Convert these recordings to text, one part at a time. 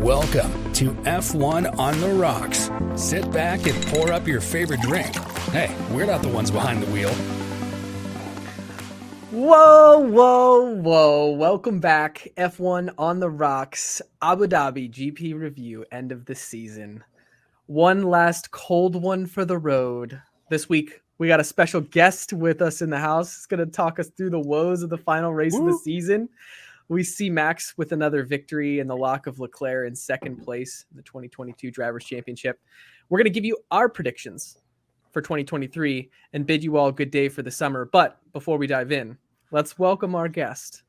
Welcome to F1 on the Rocks. Sit back and pour up your favorite drink. Hey, we're not the ones behind the wheel. Whoa. Welcome back. F1 on the Rocks, Abu Dhabi GP review, end of the season. One last cold one for the road. This week, we got a special guest with us in the house. He's going to talk us through the woes of the final race of the season. We see Max with another victory and the lock of Leclerc in second place in the 2022 Drivers' Championship. We're going to give you our predictions for 2023 and bid you all a good day for the summer. But before we dive in, let's welcome our guest,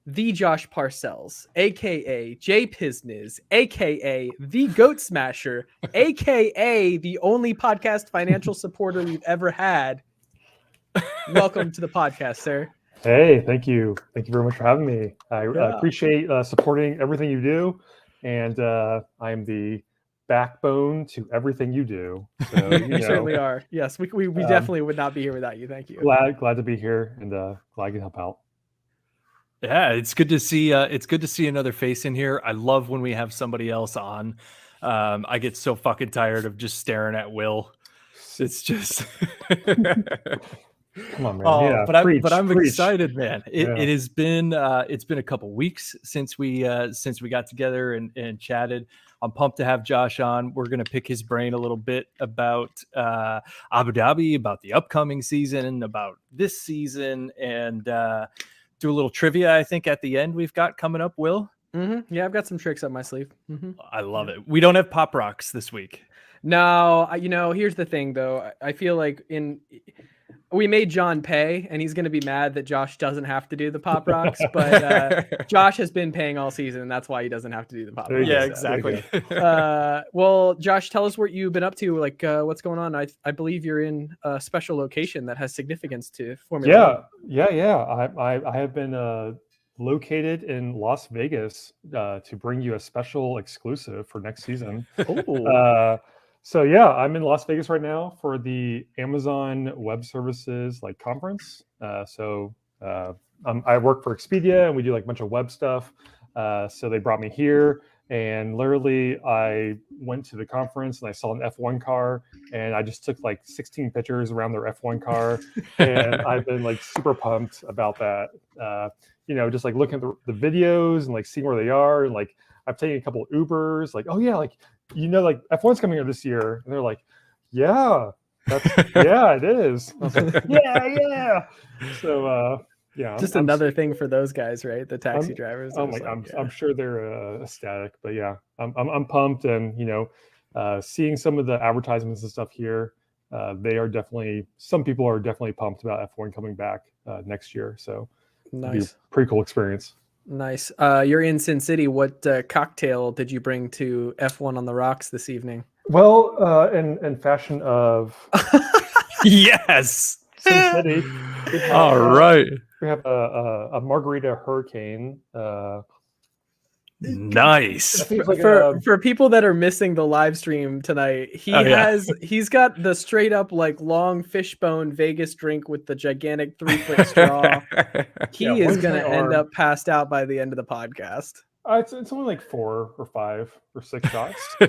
the Josh Parsels, a.k.a. J Piz Niz, a.k.a. the goatsmasher, a.k.a. the only podcast financial supporter we've ever had. Welcome to the podcast, sir. Hey, thank you. Thank you very much for having me. I appreciate supporting everything you do, and I am the backbone to everything you do. So, you certainly are. Yes, we definitely would not be here without you. Thank you. Glad to be here, and glad I can help out. Yeah, it's good to see. It's good to see another face in here. I love when we have somebody else on. I get so fucking tired of just staring at Will. It's just. Come on, man. Oh, but I'm excited, man. It has been it's been a couple weeks since we got together and chatted. I'm pumped to have Josh on. We're gonna pick his brain a little bit about Abu Dhabi, about the upcoming season, about this season, and do a little trivia. I think at the end we've got coming up. Will? Mm-hmm. Yeah, I've got some tricks up my sleeve. Mm-hmm. I love it. We don't have Pop Rocks this week. No, here's the thing though. I feel like we made John pay, and he's going to be mad that Josh doesn't have to do the Pop Rocks, but Josh has been paying all season, and that's why he doesn't have to do the Pop Rocks. Yeah, exactly. Well, Josh, tell us what you've been up to, like what's going on. I believe you're in a special location that has significance to Formula One. Yeah. I have been located in Las Vegas to bring you a special exclusive for next season. So yeah, I'm in Las Vegas right now for the Amazon Web Services conference. I work for Expedia, and we do a bunch of web stuff. So they brought me here, and literally I went to the conference and I saw an F1 car, and I just took 16 pictures around their F1 car, and I've been super pumped about that. Just looking at the videos and seeing where they are, and I've taken a couple of Ubers. F1's coming here this year, and they're yeah, it is. I was yeah. So just another thing for those guys, right? The taxi drivers. I'm sure they're ecstatic, but yeah, I'm pumped, and seeing some of the advertisements and stuff here, some people are definitely pumped about F1 coming back next year. So nice, pretty cool experience. Nice. You're in Sin City. What cocktail did you bring to F1 on the Rocks this evening? Well, in fashion of yes, Sin City. All right. We have a margarita hurricane. Nice. For people that are missing the live stream tonight, he's got the straight up long fishbone Vegas drink with the gigantic 3-foot straw. He is gonna end up passed out by the end of the podcast. It's only 4 or 5 or 6 shots. So,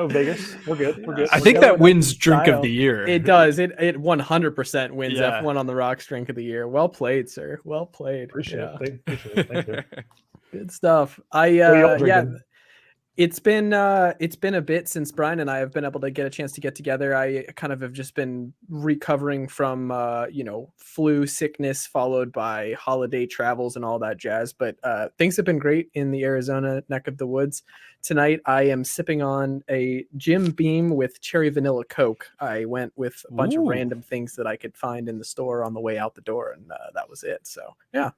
Vegas, we're good. I think that wins drink of the year. It does. It 100% wins F1 on the Rocks drink of the year. Well played, sir. Well played. Appreciate it. Thank you. Good stuff. It's been a bit since Brian and I have been able to get a chance to get together. I kind of have just been recovering from flu sickness followed by holiday travels and all that jazz. But things have been great in the Arizona neck of the woods. Tonight I am sipping on a Jim Beam with cherry vanilla Coke. I went with a bunch of random things that I could find in the store on the way out the door, and that was it. So yeah,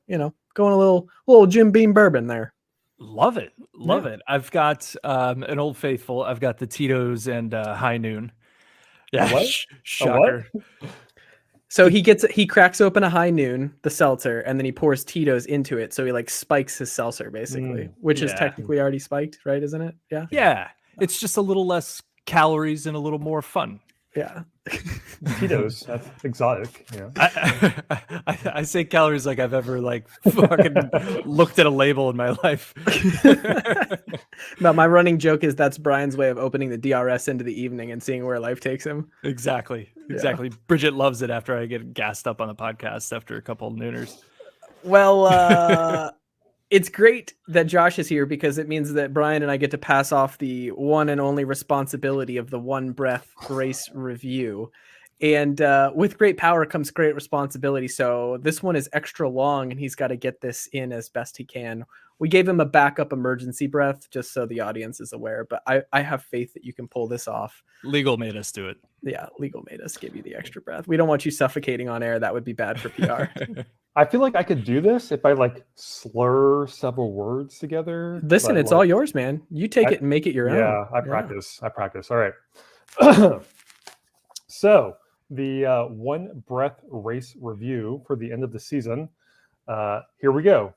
going a little Jim Beam bourbon there. Love it. I've got an Old Faithful. I've got the Tito's and High Noon. Yeah, shocker. So he cracks open a High Noon, the seltzer, and then he pours Tito's into it. So he spikes his seltzer basically, which is technically already spiked, right? Isn't it? Yeah. Yeah. It's just a little less calories and a little more fun. Yeah. Tito's, that's exotic. Yeah. I say calories like I've ever like fucking looked at a label in my life. But my running joke is that's Brian's way of opening the DRS into the evening and seeing where life takes him. Exactly. Bridget loves it after I get gassed up on the podcast after a couple of nooners. Well, it's great that Josh is here because it means that Brian and I get to pass off the one and only responsibility of the One Breath race review. And with great power comes great responsibility. So this one is extra long and he's got to get this in as best he can. We gave him a backup emergency breath just so the audience is aware, but I have faith that you can pull this off. Legal made us do it. Yeah, legal made us give you the extra breath. We don't want you suffocating on air. That would be bad for PR. I feel like I could do this if I like slur several words together. Listen, it's all yours, man. You take it and make it your own. Yeah, I practice. All right. So the One Breath race review for the end of the season. Here we go.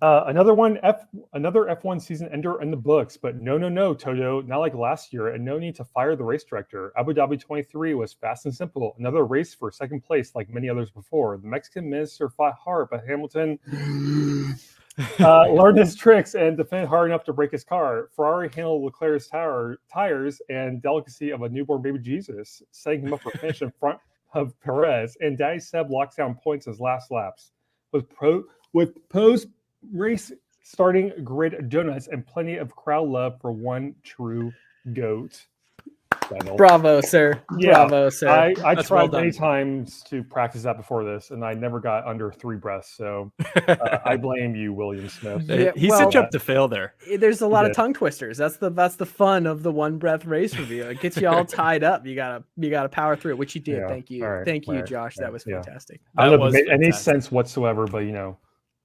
Another F1 season ender in the books, but no, Toto, not like last year, and no need to fire the race director. Abu Dhabi 23 was fast and simple. Another race for second place, like many others before. The Mexican minister fought hard, but Hamilton learned his tricks and defended hard enough to break his car. Ferrari handled Leclerc's tires and delicacy of a newborn baby Jesus, setting him up for finish in front of Perez. And Daddy Seb locks down points his last laps. With post-race starting grid donuts and plenty of crowd love for one true GOAT. Bravo, sir. Yeah, bravo, sir. I tried many times to practice that before this, and I never got under 3 breaths. So I blame you, William Smith. He set you up to fail there. There's a lot of tongue twisters. That's the fun of the One Breath race review. It gets you all tied up. You gotta power through it, which you did. Yeah. Thank you, Thank you, Josh. That was fantastic. I don't know if it made any sense whatsoever, but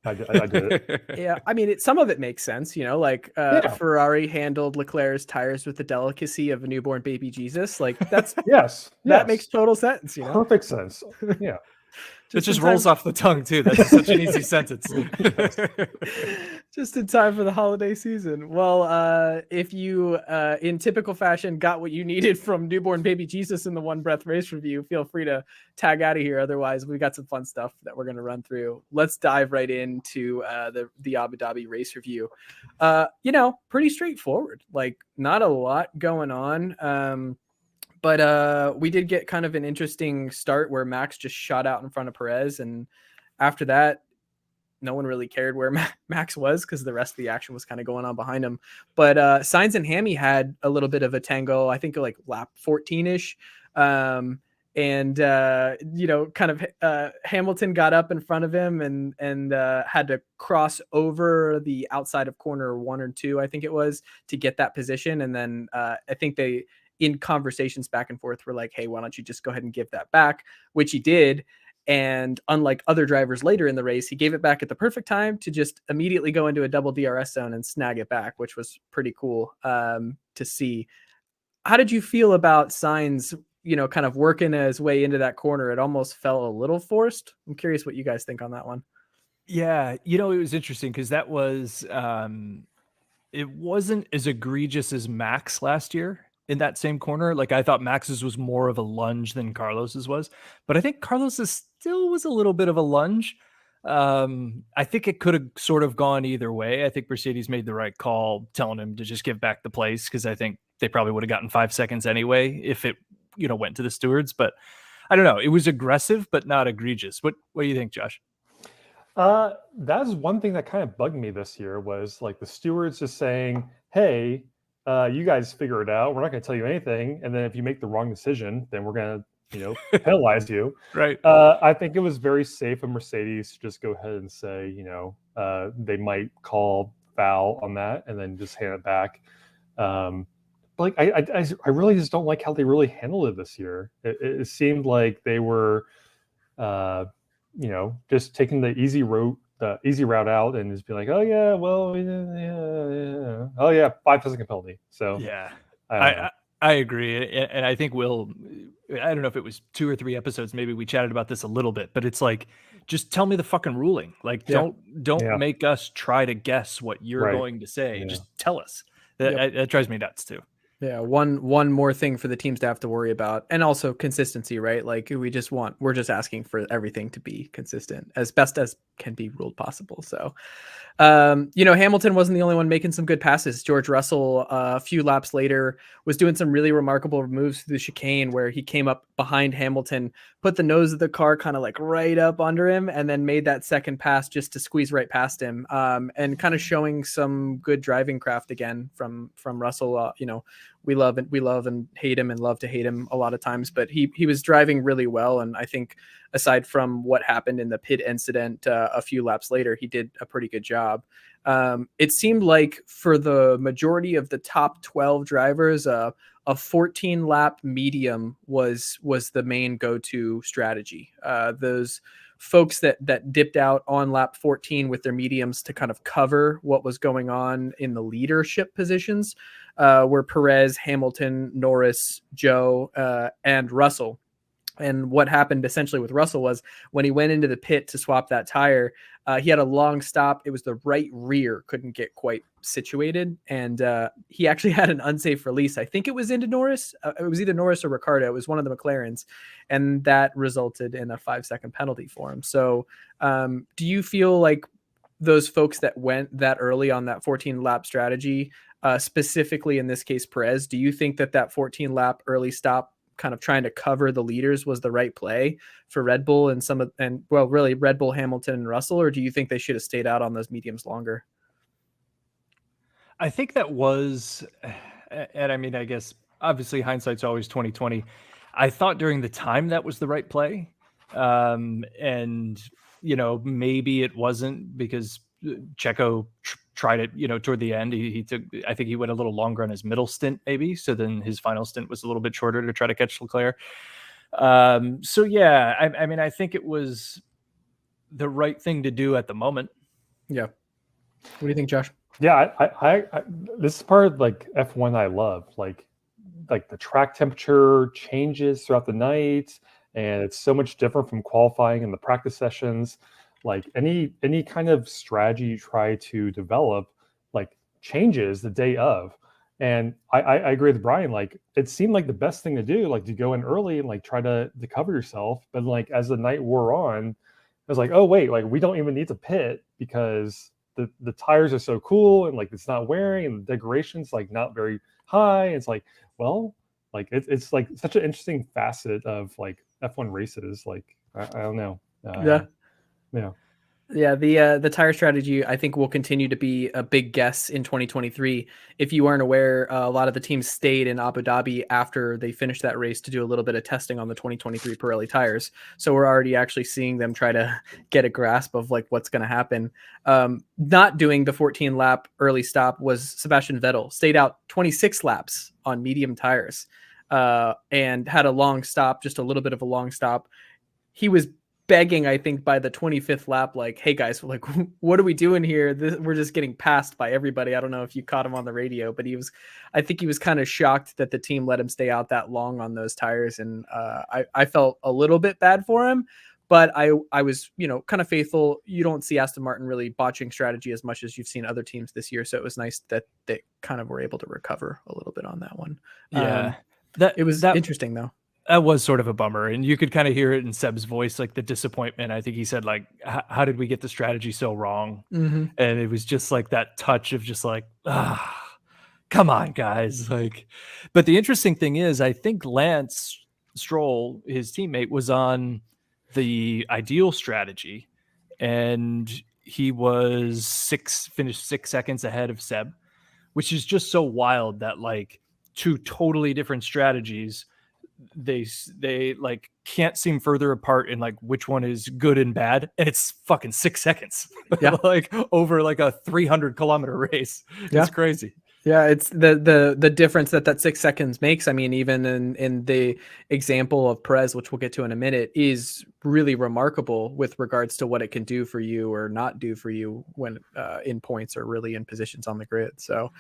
I did it. Yeah, I mean, some of it makes sense, like Ferrari handled Leclerc's tires with the delicacy of a newborn baby Jesus. Like that's that makes total sense. Perfect sense. Yeah, it just rolls off the tongue too. That's such an easy sentence. Just in time for the holiday season. Well, if you, in typical fashion, got what you needed from newborn baby Jesus in the One Breath race review, feel free to tag out of here. Otherwise, we got some fun stuff that we're going to run through. Let's dive right into the Abu Dhabi race review. Pretty straightforward. Like, not a lot going on. But we did get kind of an interesting start where Max just shot out in front of Perez. And after that, no one really cared where Max was because the rest of the action was kind of going on behind him. But Sainz and Hammy had a little bit of a tango, I think like lap 14-ish. Hamilton got up in front of him and had to cross over the outside of corner 1 or 2, I think it was, to get that position. And then I think they, in conversations back and forth, were like, hey, why don't you just go ahead and give that back, which he did. And unlike other drivers later in the race, he gave it back at the perfect time to just immediately go into a double DRS zone and snag it back, which was pretty cool to see. How did you feel about Sainz, kind of working his way into that corner? It almost felt a little forced. I'm curious what you guys think on that one. Yeah, it was interesting because that was, it wasn't as egregious as Max last year in that same corner. Like, I thought Max's was more of a lunge than Carlos's was, but I think Carlos's still was a little bit of a lunge. I think it could have sort of gone either way. I think Mercedes made the right call telling him to just give back the place, because I think they probably would have gotten 5 seconds anyway if it, went to the stewards. But I don't know. It was aggressive, but not egregious. What do you think, Josh? That's one thing that kind of bugged me this year, was like the stewards just saying, hey, you guys figure it out. We're not going to tell you anything. And then if you make the wrong decision, then we're going to, penalize you. Right. I think it was very safe of Mercedes to just go ahead and say, they might call foul on that and then just hand it back. But I really just don't like how they really handled it this year. It seemed like they were, just taking the easy route out and just be like, oh yeah, well, yeah. Oh yeah, 5 second penalty. So yeah, I agree. And I think I don't know if it was 2 or 3 episodes, maybe we chatted about this a little bit, but it's like, just tell me the fucking ruling. Like, don't make us try to guess what you're going to say. Yeah. Just tell us. That drives me nuts too. Yeah, one more thing for the teams to have to worry about, and also consistency, right? Like we're just asking for everything to be consistent as best as can be ruled possible. So, Hamilton wasn't the only one making some good passes. George Russell, a few laps later, was doing some really remarkable moves through the chicane where he came up behind Hamilton, put the nose of the car kind of like right up under him, and then made that second pass just to squeeze right past him, and kind of showing some good driving craft again from Russell. We love and hate him and love to hate him a lot of times, but he was driving really well. And I think aside from what happened in the pit incident a few laps later, he did a pretty good job. It seemed like for the majority of the top 12 drivers, a 14 lap medium was the main go-to strategy. Those folks that dipped out on lap 14 with their mediums to kind of cover what was going on in the leadership positions were Perez, Hamilton, Norris, Joe, and Russell. And what happened essentially with Russell was when he went into the pit to swap that tire, he had a long stop. It was the right rear couldn't get quite situated. And he actually had an unsafe release. I think it was into Norris. It was either Norris or Ricciardo. It was one of the McLarens. And that resulted in a 5-second penalty for him. So do you feel like those folks that went that early on that 14 lap strategy, specifically in this case, Perez, do you think that 14 lap early stop kind of trying to cover the leaders was the right play for Red Bull and really Red Bull, Hamilton, and Russell, or do you think they should have stayed out on those mediums longer? I think that was, and I mean, I guess obviously hindsight's always 2020. I thought during the time that was the right play. And maybe it wasn't because Checo tried it, toward the end. I think he went a little longer on his middle stint, maybe. So then his final stint was a little bit shorter to try to catch Leclerc. So yeah, I mean, I think it was the right thing to do at the moment. Yeah. What do you think, Josh? Yeah, I this is part of like F1 I love, like the track temperature changes throughout the night, and it's so much different from qualifying and the practice sessions. Like any kind of strategy you try to develop, like changes the day of. And I agree with Brian. Like it seemed like the best thing to do, like to go in early and like try to cover yourself. But like as the night wore on, I was like, oh wait, like we don't even need to pit because the tires are so cool and like it's not wearing and the decoration's like not very high. It's like, well, like it's like such an interesting facet of like F1 races. Like I don't know. Yeah, the tire strategy I think will continue to be a big guess in 2023. If you aren't aware, a lot of the teams stayed in Abu Dhabi after they finished that race to do a little bit of testing on the 2023 Pirelli tires. So we're already actually seeing them try to get a grasp of like what's going to happen. Not doing the 14 lap early stop was Sebastian Vettel. Stayed out 26 laps on medium tires and had a long stop, just a little bit of a long stop. He was begging, I think, by the 25th lap, like, hey guys, like, what are we doing here? We're just getting passed by everybody. I don't know if you caught him on the radio, but I think he was kind of shocked that the team let him stay out that long on those tires. And I felt a little bit bad for him, but I was, kind of faithful. You don't see Aston Martin really botching strategy as much as you've seen other teams this year. So it was nice that they kind of were able to recover a little bit on that one. Yeah. It was interesting though. That was sort of a bummer, and you could kind of hear it in Seb's voice, like the disappointment. I think he said, like, how did we get the strategy so wrong? Mm-hmm. And it was just like that touch of just like, come on, guys. Like, but the interesting thing is, I think Lance Stroll, his teammate, was on the ideal strategy, and he was finished 6 seconds ahead of Seb, which is just so wild that like two totally different strategies, they like can't seem further apart in like which one is good and bad, and it's fucking 6 seconds. Yeah. Like over like a 300-kilometer race. Yeah. It's crazy. Yeah, it's the difference that 6 seconds makes. I mean, even in the example of Perez, which we'll get to in a minute, is really remarkable with regards to what it can do for you or not do for you when in points or really in positions on the grid. So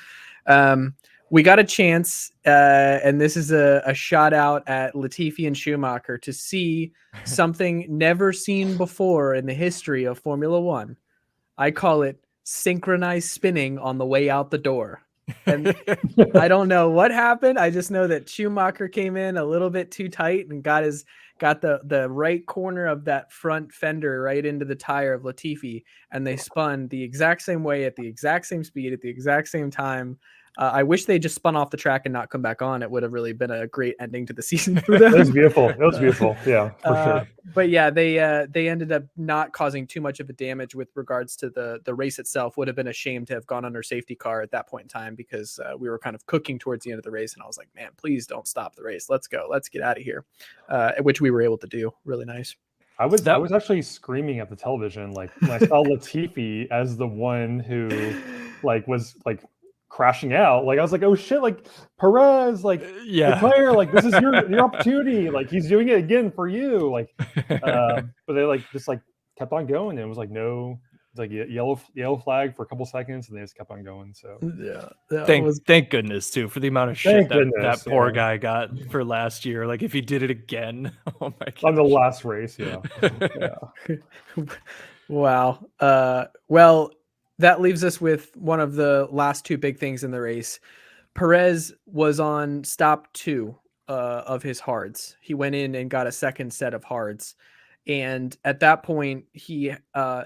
we got a chance, and this is a shout out at Latifi and Schumacher to see something never seen before in the history of Formula One. I call it synchronized spinning on the way out the door. And I don't know what happened. I just know that Schumacher came in a little bit too tight and got the right corner of that front fender right into the tire of Latifi, and they spun the exact same way at the exact same speed at the exact same time. I wish they just spun off the track and not come back on. It would have really been a great ending to the season for them. It was beautiful. It was beautiful. Yeah, for sure. But yeah, they ended up not causing too much of a damage with regards to the race itself. Would have been a shame to have gone under safety car at that point in time, because we were kind of cooking towards the end of the race, and I was like, man, please don't stop the race. Let's go. Let's get out of here. Which we were able to do. Really nice. I was actually screaming at the television, like when I saw Latifi as the one who was crashing out. Like I was like, oh shit, like Perez, like Leclerc, like this is your opportunity. Like he's doing it again for you. Like but they just kept on going, and it was like no, like yellow flag for a couple seconds, and they just kept on going. So yeah, thank goodness too, for the amount of shit that poor guy got for last year. Like if he did it again, oh my god, on the last race. Wow. Well, that leaves us with one of the last two big things in the race. Perez was on stop 2 of his hards. He went in and got a second set of hards. And at that point, he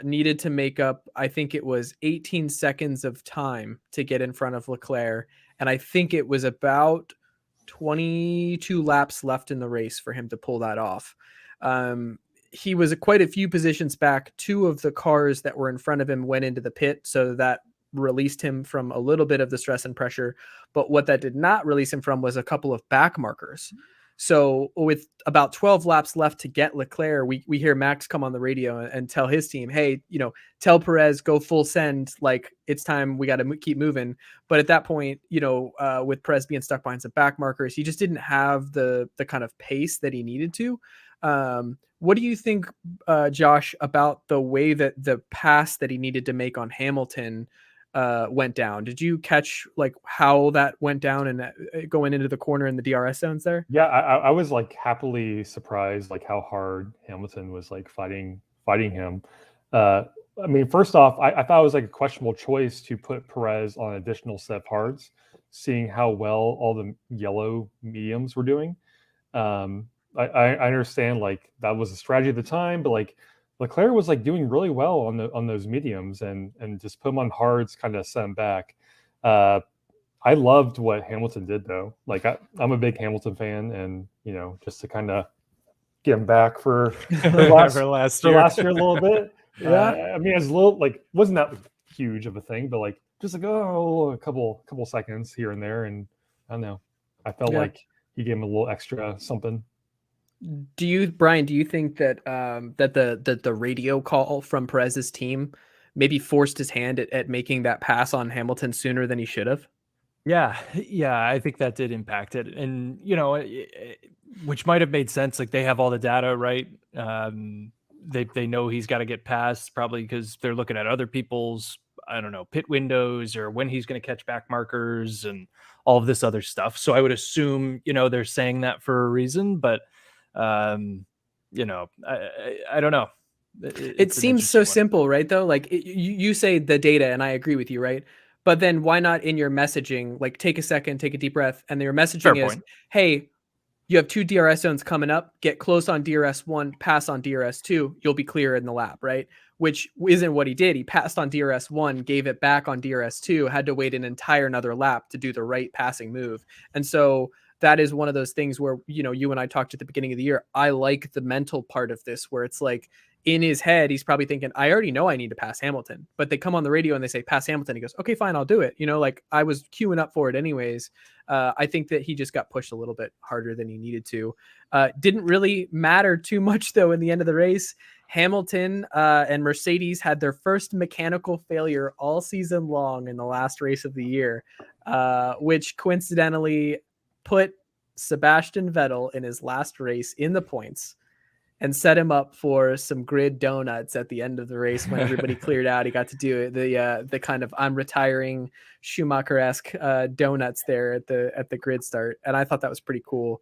needed to make up, I think it was 18 seconds of time to get in front of Leclerc. And I think it was about 22 laps left in the race for him to pull that off. He was quite a few positions back. 2 of the cars that were in front of him went into the pit, so that released him from a little bit of the stress and pressure. But what that did not release him from was a couple of back markers. So with about 12 laps left to get Leclerc, we hear Max come on the radio and tell his team, hey, tell Perez, go full send. Like it's time. We got to keep moving. But at that point, with Perez being stuck behind some back markers, he just didn't have the kind of pace that he needed to. What do you think, Josh, about the way that the pass that he needed to make on Hamilton went down? Did you catch how that went down and going into the corner in the DRS zones there? Yeah, I was happily surprised how hard Hamilton was fighting him. I mean, first off, I thought it was a questionable choice to put Perez on an additional set of hards, seeing how well all the yellow mediums were doing. I understand that was a strategy at the time, but Leclerc was doing really well on those mediums, and just put him on hards, kind of set him back. I loved what Hamilton did though. I'm a big Hamilton fan, and just to kind of get him back for last year a little bit. I mean, it's a little wasn't that huge of a thing, but just a couple seconds here and there, and I don't know. I felt like he gave him a little extra something. Brian, do you think that that the radio call from Perez's team maybe forced his hand at making that pass on Hamilton sooner than he should have? Yeah, I think that did impact it, and which might have made sense. They have all the data, right? They know he's got to get past, probably because they're looking at other people's, I don't know, pit windows or when he's going to catch back markers and all of this other stuff. So I would assume they're saying that for a reason, but I don't know. It seems so simple, right? Though, you say the data, and I agree with you, right? But then why not in your messaging, take a second, take a deep breath, and your messaging is, hey, you have 2 DRS zones coming up, get close on DRS 1, pass on DRS 2, you'll be clear in the lap, right? Which isn't what he did. He passed on DRS 1, gave it back on DRS 2, had to wait an entire another lap to do the right passing move. And so that is one of those things where, you and I talked at the beginning of the year. I like the mental part of this, where it's in his head, he's probably thinking, I already know I need to pass Hamilton, but they come on the radio and they say, pass Hamilton. He goes, okay, fine, I'll do it. I was queuing up for it anyways. I think that he just got pushed a little bit harder than he needed to. Didn't really matter too much though in the end of the race. Hamilton and Mercedes had their first mechanical failure all season long in the last race of the year, which coincidentally put Sebastian Vettel in his last race in the points and set him up for some grid donuts at the end of the race when everybody cleared out. He got to do it, the kind of I'm retiring Schumacher-esque donuts there at the grid start, and I thought that was pretty cool.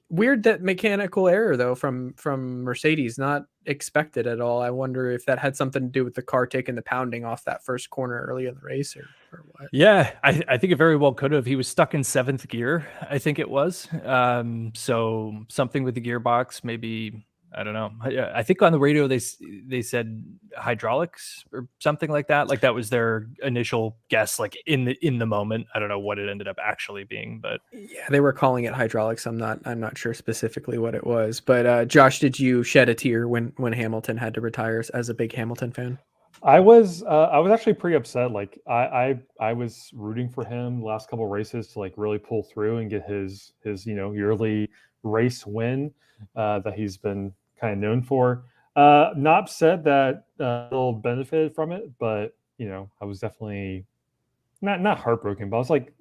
Weird that mechanical error though from Mercedes, not expected at all. I wonder if that had something to do with the car taking the pounding off that first corner early in the race or what. Yeah, I think it very well could have. He was stuck in 7th gear, I think it was. So something with the gearbox, maybe, I don't know. I think on the radio they said hydraulics or something like that. Like that was their initial guess, like in the moment. I don't know what it ended up actually being, but yeah, they were calling it hydraulics. I'm not sure specifically what it was. But Josh, did you shed a tear when Hamilton had to retire as a big Hamilton fan? I was actually pretty upset. Like I was rooting for him the last couple of races to like really pull through and get his yearly race win that he's been kind of known for. Not upset that he'll benefit from it, but I was definitely not heartbroken, but I was like,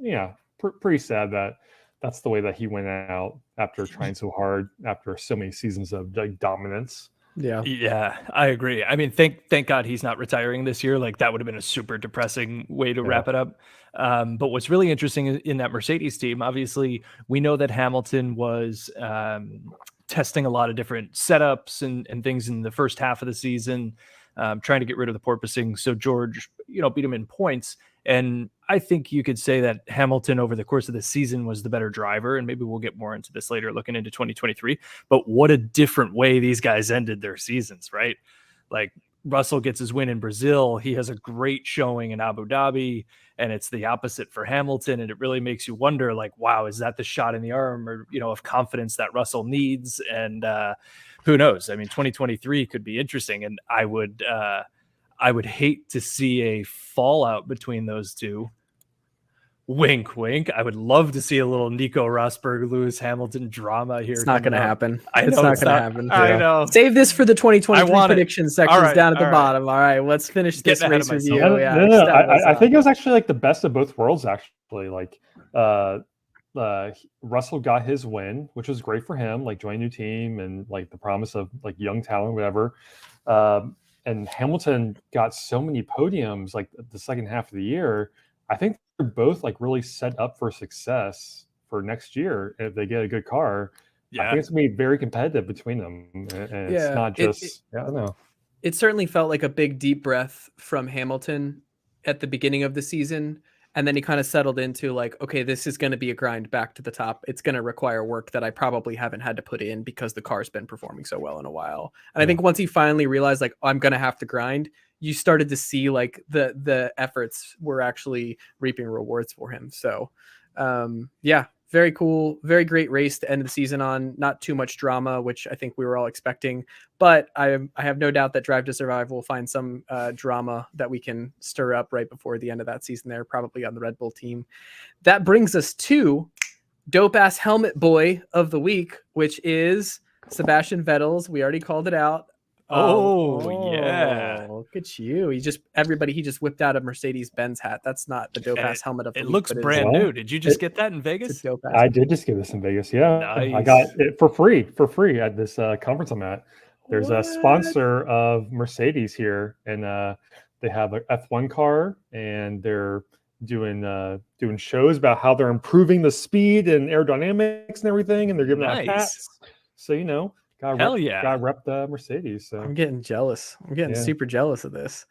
pretty sad that that's the way that he went out after trying so hard after so many seasons of like dominance. Yeah, I agree. I mean, thank God he's not retiring this year. Like that would have been a super depressing way to wrap it up. But what's really interesting in that Mercedes team, obviously, we know that Hamilton was testing a lot of different setups and things in the first half of the season, trying to get rid of the porpoising. So George, beat him in points. And I think you could say that Hamilton over the course of the season was the better driver. And maybe we'll get more into this later looking into 2023. But what a different way these guys ended their seasons, right? Like Russell gets his win in Brazil. He has a great showing in Abu Dhabi. And it's the opposite for Hamilton. And it really makes you wonder, like, wow, is that the shot in the arm or, of confidence that Russell needs? And who knows? I mean, 2023 could be interesting. And I would hate to see a fallout between those two. Wink, wink. I would love to see a little Nico Rosberg, Lewis Hamilton drama here. It's not going to happen. It's not going to happen. I know. Save this for the 2023 prediction sections down at the bottom. All right, let's finish this race review. No. I think it was actually like the best of both worlds. Actually, like Russell got his win, which was great for him. Like joining a new team and like the promise of like young talent, whatever. And Hamilton got so many podiums like the second half of the year. I think they're both like really set up for success for next year if they get a good car. I think it's gonna be very competitive between them. And it's not just I don't know. It certainly felt like a big deep breath from Hamilton at the beginning of the season. And then he kind of settled into like, okay, this is going to be a grind back to the top. It's going to require work that I probably haven't had to put in because the car's been performing so well in a while. And I think once he finally realized like, I'm going to have to grind, you started to see like the efforts were actually reaping rewards for him. So very cool. Very great race to end the season on. Not too much drama, which I think we were all expecting. But I have no doubt that Drive to Survive will find some drama that we can stir up right before the end of that season there, probably on the Red Bull team. That brings us to Dope Ass Helmet Boy of the Week, which is Sebastian Vettel's. We already called it out. Yeah. Look at you. He just whipped out a Mercedes-Benz hat. That's not the dope ass helmet of the week. It looks brand new. Did you just get that in Vegas? I did just get this in Vegas. Yeah. Nice. I got it for free at this conference I'm at. There's a sponsor of Mercedes here, and they have an F1 car, and they're doing shows about how they're improving the speed and aerodynamics and everything, and they're giving out hats. So gotta rep the Mercedes. So I'm getting jealous. I'm getting super jealous of this.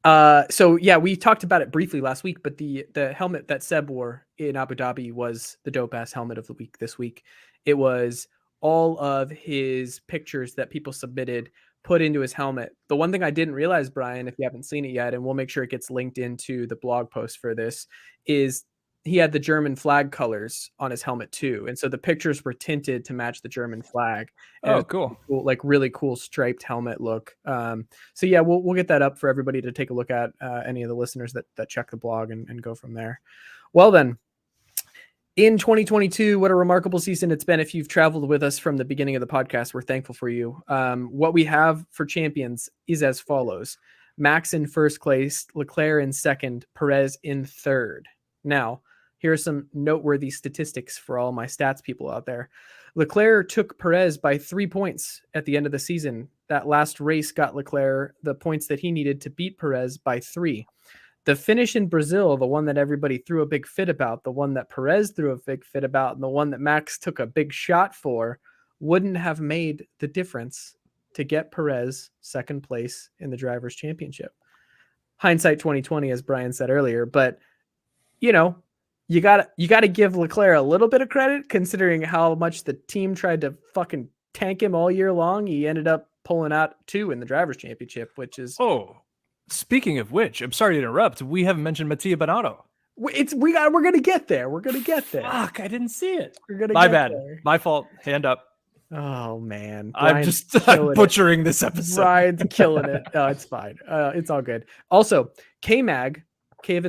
We talked about it briefly last week, but the helmet that Seb wore in Abu Dhabi was the dope ass helmet of the week this week. It was all of his pictures that people submitted put into his helmet. The one thing I didn't realize, Brian, if you haven't seen it yet, and we'll make sure it gets linked into the blog post for this, is he had the German flag colors on his helmet too. And so the pictures were tinted to match the German flag. Oh, cool. Like really cool striped helmet look. We'll get that up for everybody to take a look at, any of the listeners that check the blog and go from there. Well then, in 2022, what a remarkable season it's been. If you've traveled with us from the beginning of the podcast, we're thankful for you. What we have for champions is as follows: Max in first place, Leclerc in second, Perez in third. Now, here are some noteworthy statistics for all my stats people out there. Leclerc took Perez by 3 points at the end of the season. That last race got Leclerc the points that he needed to beat Perez by 3. The finish in Brazil, the one that everybody threw a big fit about, the one that Perez threw a big fit about, and the one that Max took a big shot for, wouldn't have made the difference to get Perez second place in the Drivers' Championship. Hindsight 2020, as Brian said earlier, but you know, you got to give Leclerc a little bit of credit considering how much the team tried to fucking tank him all year long. He ended up pulling out 2 in the Drivers' Championship, which is speaking of which, I'm sorry to interrupt. We haven't mentioned Mattia Binotto. We're gonna get there. We're gonna get there. Fuck, I didn't see it. We're gonna. My get bad. There. My fault. Hand up. Oh man, I'm butchering this episode. Brian's killing it. Oh, it's fine. It's all good. Also, Kevin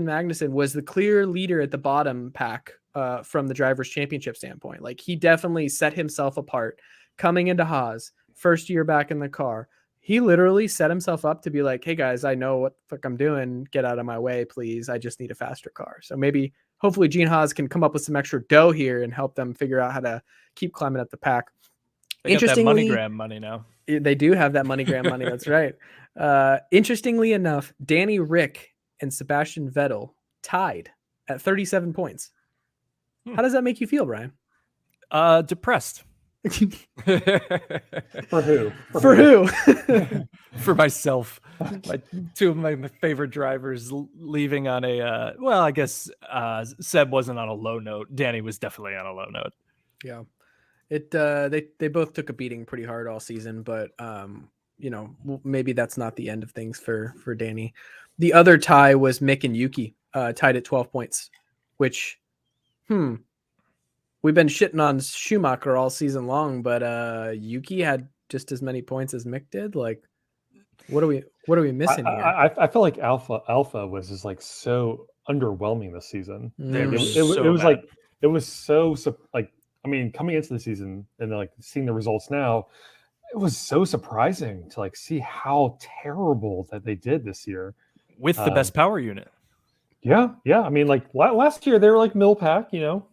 Magnussen was the clear leader at the bottom pack from the Drivers' Championship standpoint. Like he definitely set himself apart coming into Haas, first year back in the car. He literally set himself up to be like, hey guys, I know what the fuck I'm doing. Get out of my way, please. I just need a faster car. So hopefully Gene Haas can come up with some extra dough here and help them figure out how to keep climbing up the pack. They got that MoneyGram money now. They do have that MoneyGram money. That's right. Interestingly enough, Danny Rick and Sebastian Vettel tied at 37 points. How does that make you feel, Brian? Depressed. For who? For who? For myself. 2 of my favorite drivers leaving on a I guess Seb wasn't on a low note. Danny was definitely on a low note. Yeah. They both took a beating pretty hard all season, but maybe that's not the end of things for Danny. The other tie was Mick and Yuki, tied at 12 points, which we've been shitting on Schumacher all season long, but Yuki had just as many points as Mick did. Like, what are we missing here? I feel like Alpha was just like so underwhelming this season. It was so I mean, coming into the season and like seeing the results now, it was so surprising to like see how terrible that they did this year with the best power unit. Yeah. I mean, like last year they were like middle pack,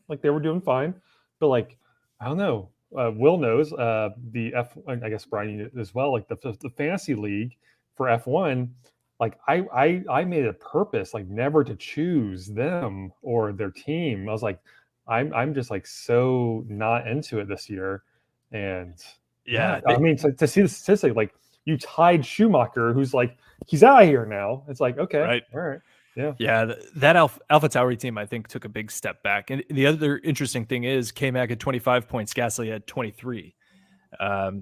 like they were doing fine, but like I don't know. Will knows the F1. I guess Brian as well. Like the fantasy league for F1. Like I made it a purpose like never to choose them or their team. I was like, I'm just like so not into it this year, and I mean to see the statistic, like you tied Schumacher, who's like he's out of here now. It's like okay, right, all right, that AlphaTauri team I think took a big step back. And the other interesting thing is K-Mag had 25 points, Gasly had 23.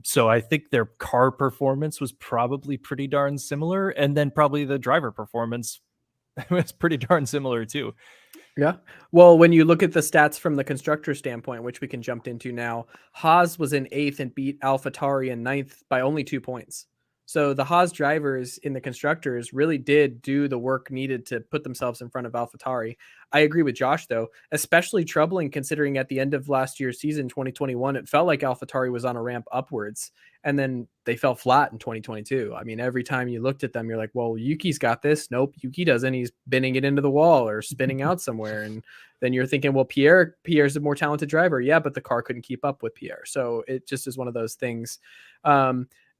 So I think their car performance was probably pretty darn similar, and then probably the driver performance was pretty darn similar too. Yeah. Well, when you look at the stats from the constructor standpoint, which we can jump into now, Haas was in 8th and beat AlphaTauri in 9th by only 2 points. So the Haas drivers in the constructors really did do the work needed to put themselves in front of AlphaTauri. I agree with Josh, though, especially troubling considering at the end of last year's season, 2021, it felt like AlphaTauri was on a ramp upwards, and then they fell flat in 2022. I mean, every time you looked at them, you're like, well, Yuki's got this. Nope, Yuki doesn't. He's bending it into the wall or spinning out somewhere. And then you're thinking, well, Pierre's a more talented driver. Yeah, but the car couldn't keep up with Pierre. So it just is one of those things.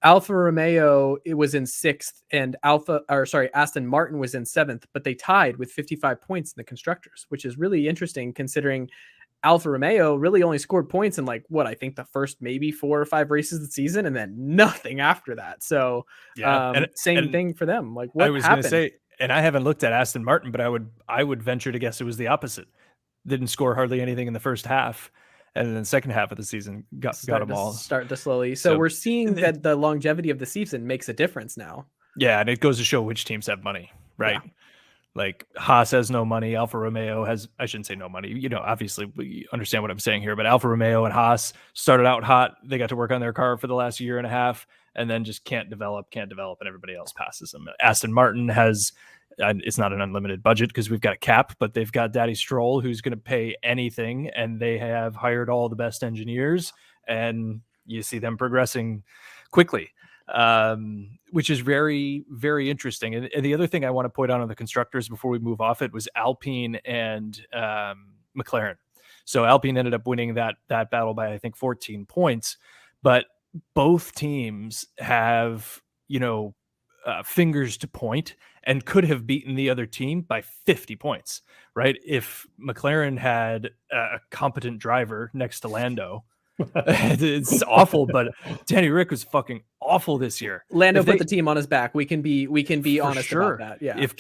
Alfa Romeo, it was in 6th, and Aston Martin was in 7th, but they tied with 55 points in the constructors, which is really interesting considering Alfa Romeo really only scored points in I think the first maybe 4 or 5 races of the season, and then nothing after that. So same thing for them. Like what I was going to say, and I haven't looked at Aston Martin, but I would venture to guess it was the opposite. Didn't score hardly anything in the first half. And then the second half of the season got them all. Start to slowly. So we're seeing that the longevity of the season makes a difference now. Yeah, and it goes to show which teams have money, right? Yeah. Like Haas has no money. Alfa Romeo has, I shouldn't say no money. Obviously we understand what I'm saying here, but Alfa Romeo and Haas started out hot. They got to work on their car for the last year and a half and then just can't develop, and everybody else passes them. Aston Martin has, it's not an unlimited budget because we've got a cap, but they've got Daddy Stroll who's going to pay anything, and they have hired all the best engineers, and you see them progressing quickly, which is very, very interesting. And the other thing I want to point out on the constructors before we move off it was Alpine and McLaren. So Alpine ended up winning that battle by, I think, 14 points, but both teams have, fingers to point and could have beaten the other team by 50 points, right? If McLaren had a competent driver next to Lando, It's awful, but Danny Rick was fucking awful this year. Lando put the team on his back. We can be honest sure. about that. Yeah. If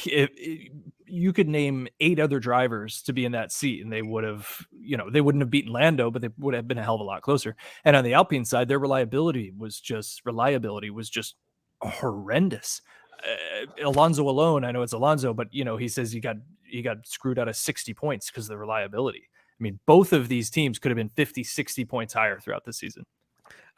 you could name 8 other drivers to be in that seat, and they would have, they wouldn't have beaten Lando, but they would have been a hell of a lot closer. And on the Alpine side, their reliability was just horrendous. Alonso alone, I know it's Alonso, but he says he got screwed out of 60 points because of the reliability. I mean, both of these teams could have been 50, 60 points higher throughout the season.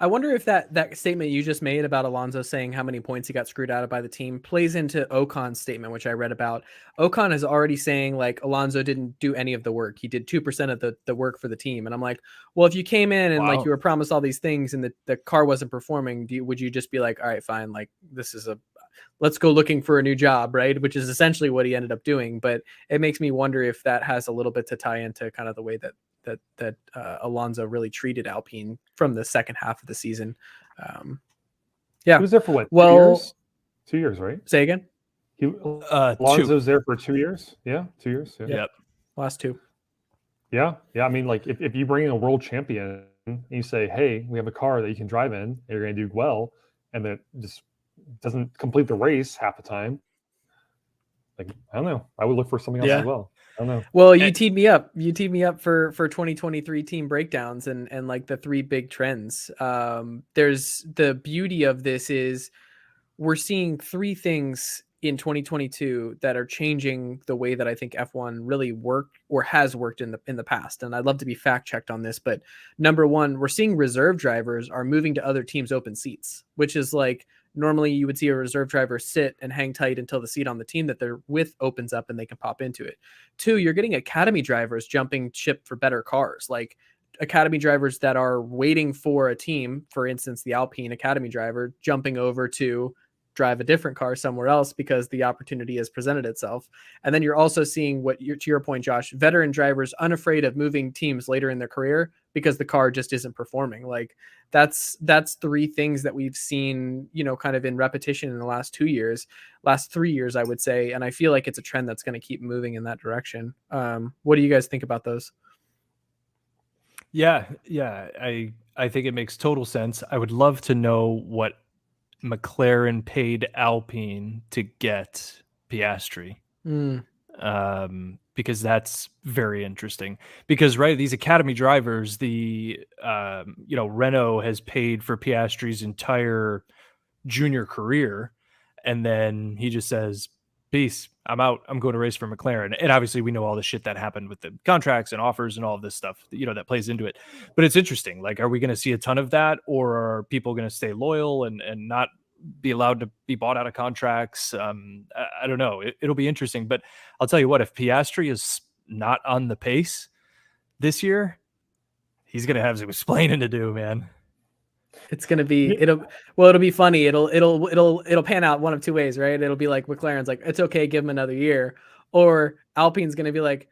I wonder if that statement you just made about Alonso saying how many points he got screwed out of by the team plays into Ocon's statement, which I read about. Ocon is already saying like Alonso didn't do any of the work. He did 2% of the work for the team. And I'm like, well, if you came in and like you were promised all these things and the car wasn't performing, would you just be like, all right, fine, like this is let's go looking for a new job, right? Which is essentially what he ended up doing. But it makes me wonder if that has a little bit to tie into kind of the way that Alonso really treated Alpine from the second half of the season. He was there for what? 2 years? 2 years, right? Say again. Alonso's there for 2 years. Yeah, 2 years. Yeah. Yep. Last 2. Yeah. I mean, like if you bring in a world champion and you say, hey, we have a car that you can drive in, and you're going to do well, and that just doesn't complete the race half the time. Like, I don't know. I would look for something else as well. I don't know. Well, you teed me up. You teed me up for 2023 team breakdowns and like the 3 big trends. There's the beauty of this is we're seeing 3 things in 2022 that are changing the way that I think F1 really worked or has worked in the past. And I'd love to be fact checked on this, but number 1, we're seeing reserve drivers are moving to other teams' open seats, which is like, normally you would see a reserve driver sit and hang tight until the seat on the team that they're with opens up and they can pop into it. 2, you're getting academy drivers jumping ship for better cars, like academy drivers that are waiting for a team, for instance, the Alpine academy driver jumping over to drive a different car somewhere else because the opportunity has presented itself. And then you're also seeing to your point, Josh, veteran drivers unafraid of moving teams later in their career because the car just isn't performing. Like that's 3 things that we've seen, kind of in repetition in the last 2 years, last 3 years, I would say. And I feel like it's a trend that's going to keep moving in that direction. What do you guys think about those? Yeah. I think it makes total sense. I would love to know what McLaren paid Alpine to get Piastri. Because that's very interesting. Because these academy drivers, the Renault has paid for Piastri's entire junior career, and then he just says, "Peace, I'm out. I'm going to race for McLaren." And obviously, we know all the shit that happened with the contracts and offers and all of this stuff, that plays into it. But it's interesting. Like, are we going to see a ton of that, or are people going to stay loyal and not be allowed to be bought out of contracts? I don't know. It'll be interesting. But I'll tell you what, if Piastri is not on the pace this year, he's going to have some explaining to do, man. It's going to be, it'll be funny. It'll pan out one of 2 ways, right? It'll be like McLaren's like, it's okay, give him another year. Or Alpine's going to be like,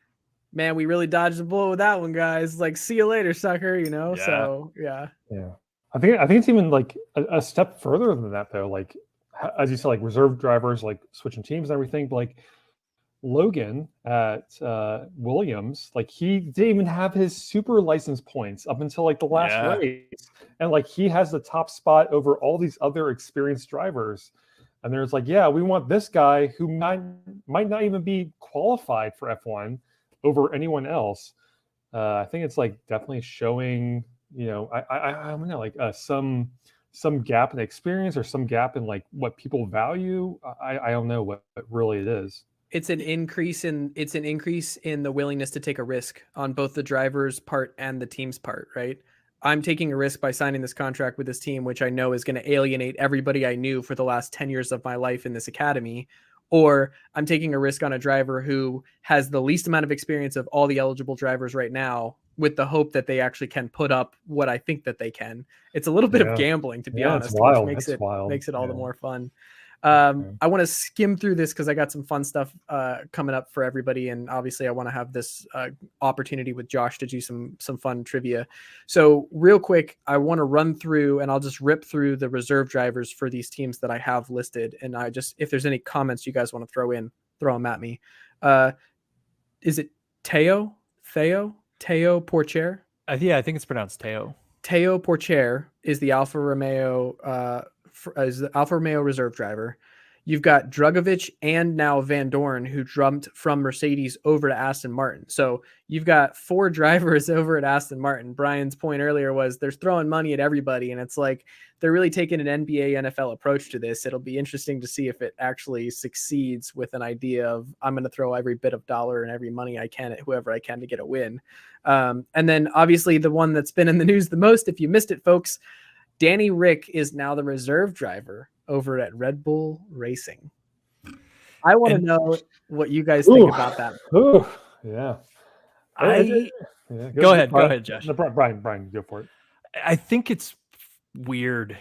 man, we really dodged the bullet with that one, guys. Like, see you later, sucker, Yeah. So, yeah. I think it's even like a step further than that, though. Like, as you said, like reserve drivers, like switching teams and everything. But like Logan at Williams, like he didn't even have his super license points up until like the last race, and like he has the top spot over all these other experienced drivers. And there's like, yeah, we want this guy who might not even be qualified for F1 over anyone else. I think it's like definitely showing. I don't know, like some gap in experience or some gap in like what people value. I don't know what really it is. It's an increase in the willingness to take a risk on both the driver's part and the team's part, right? I'm taking a risk by signing this contract with this team, which I know is going to alienate everybody I knew for the last 10 years of my life in this academy. Or I'm taking a risk on a driver who has the least amount of experience of all the eligible drivers right now, with the hope that they actually can put up what I think that they can. It's a little bit of gambling, to be honest, which makes it all the more fun. I want to skim through this because I got some fun stuff coming up for everybody. And obviously I want to have this opportunity with Josh to do some fun trivia. So real quick, I want to run through and I'll just rip through the reserve drivers for these teams that I have listed. And if there's any comments you guys want to throw them at me. Is it Teo Porcher? I think it's pronounced Teo. Teo Porcher is the Alfa Romeo reserve driver. You've got Drugovich and now Van Dorn, who jumped from Mercedes over to Aston Martin. So you've got 4 drivers over at Aston Martin. Brian's point earlier was they're throwing money at everybody, and it's like they're really taking an NBA, NFL approach to this. It'll be interesting to see if it actually succeeds with an idea of I'm going to throw every bit of dollar and every money I can at whoever I can to get a win. And then obviously the one that's been in the news the most, if you missed it, folks, Danny Rick is now the reserve driver over at Red Bull Racing. I want to know what you guys think about that. Yeah. Go ahead, Josh. No, Brian, go for it. I think it's weird.